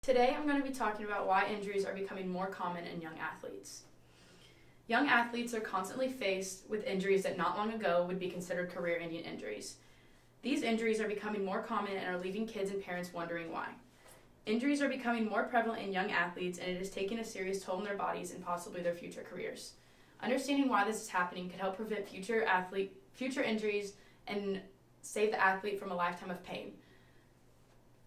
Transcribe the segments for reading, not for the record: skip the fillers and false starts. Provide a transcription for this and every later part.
Today I'm going to be talking about why injuries are becoming more common in young athletes. Young athletes are constantly faced with injuries that not long ago would be considered career-ending injuries. These injuries are becoming more common and are leaving kids and parents wondering why. Injuries are becoming more prevalent in young athletes, and it is taking a serious toll on their bodies and possibly their future careers. Understanding why this is happening could help prevent future injuries and save the athlete from a lifetime of pain.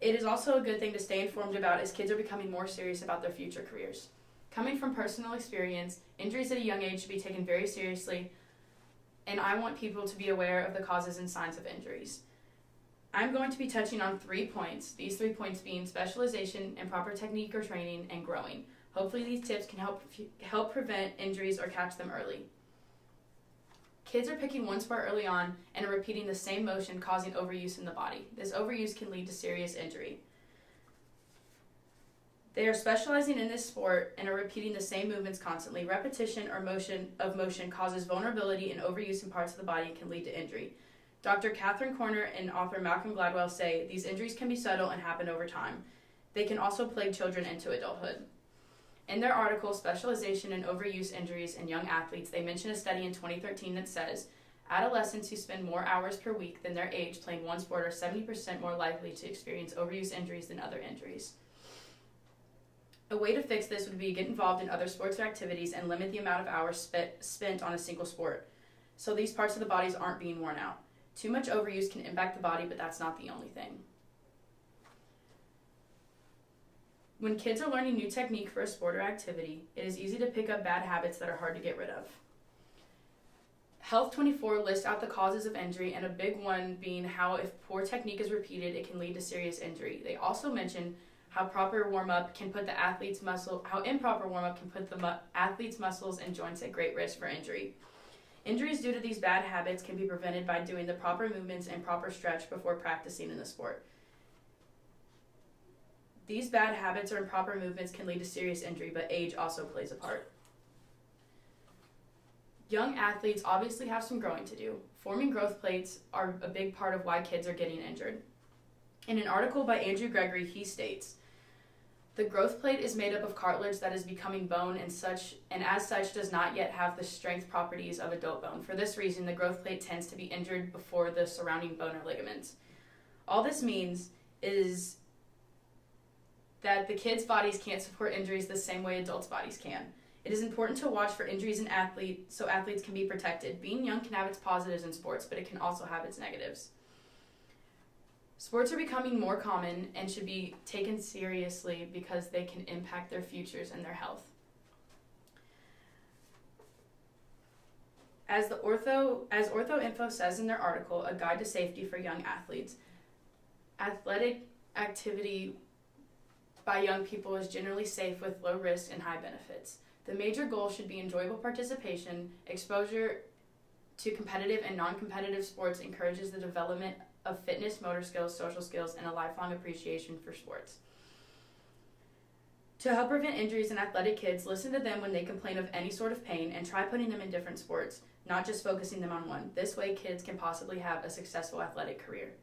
It is also a good thing to stay informed about as kids are becoming more serious about their future careers. Coming from personal experience, injuries at a young age should be taken very seriously, and I want people to be aware of the causes and signs of injuries. I'm going to be touching on 3 points, these 3 points being specialization and proper technique or training and growing. Hopefully these tips can help prevent injuries or catch them early. Kids are picking one sport early on and are repeating the same motion, causing overuse in the body. This overuse can lead to serious injury. They are specializing in this sport and are repeating the same movements constantly. Repetition or motion causes vulnerability and overuse in parts of the body and can lead to injury. Dr. Catherine Corner and author Malcolm Gladwell say these injuries can be subtle and happen over time. They can also plague children into adulthood. In their article, Specialization and Overuse Injuries in Young Athletes, they mention a study in 2013 that says adolescents who spend more hours per week than their age playing one sport are 70% more likely to experience overuse injuries than other injuries. A way to fix this would be to get involved in other sports or activities and limit the amount of hours spent on a single sport, so these parts of the bodies aren't being worn out. Too much overuse can impact the body, but that's not the only thing. When kids are learning new technique for a sport or activity, it is easy to pick up bad habits that are hard to get rid of. Health 24 lists out the causes of injury, and a big one being how if poor technique is repeated, it can lead to serious injury. They also mention how improper warm-up can put the athlete's muscles and joints at great risk for injury. Injuries due to these bad habits can be prevented by doing the proper movements and proper stretch before practicing in the sport. These bad habits or improper movements can lead to serious injury, but age also plays a part. Young athletes obviously have some growing to do. Forming growth plates are a big part of why kids are getting injured. In an article by Andrew Gregory, he states, "The growth plate is made up of cartilage that is becoming bone and as such does not yet have the strength properties of adult bone. For this reason, the growth plate tends to be injured before the surrounding bone or ligaments." All this means is that the kids' bodies can't support injuries the same way adults' bodies can. It is important to watch for injuries in athletes so athletes can be protected. Being young can have its positives in sports, but it can also have its negatives. Sports are becoming more common and should be taken seriously because they can impact their futures and their health. As OrthoInfo says in their article, A Guide to Safety for Young Athletes, athletic activity by young people is generally safe with low risk and high benefits. The major goal should be enjoyable participation. Exposure to competitive and non-competitive sports encourages the development of fitness, motor skills, social skills, and a lifelong appreciation for sports. To help prevent injuries in athletic kids, listen to them when they complain of any sort of pain and try putting them in different sports, not just focusing them on one. This way, kids can possibly have a successful athletic career.